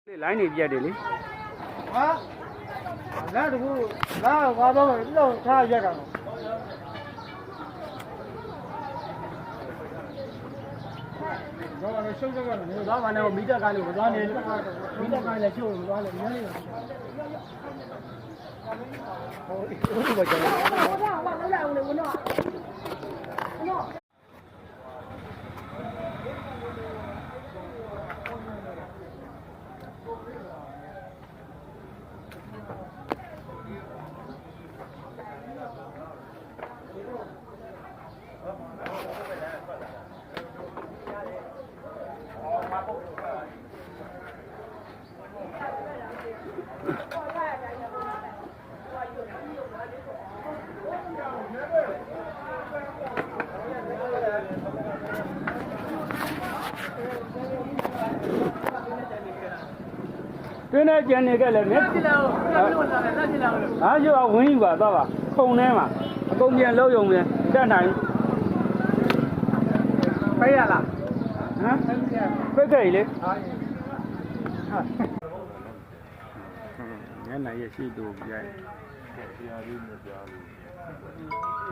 လိုင်းနေပြတ်တယ်လေ ဟာလာတကူလာဘာတော့လောက်ထားရက်တာတော့တော့ရှုပ်ကြကတော့နေသွားမှလည်းမိတက်ကားလို့မသွားနေမိတက်ကားလည်းရှုပ်လို့မသွားလည်းနည်းနည်းဟိုဒီဘာကြောင့်ဘာလောက်လာအောင်လေဝင်တော့တွင်းနဲ့ကျန်နေခဲ့လည်းမြတ်ကြည့်လာဦးဟာကျတော့ဝင်းယူပါသွားပါခုံထဲမှာအကုန်ပြန်လုံးယုံပြန်တက်နိုင်ပေးရလားဟမ်ပေးခဲ့လေဟာညနေရရှိတူပြိုင်ဆရာကြီးမကြားဘူး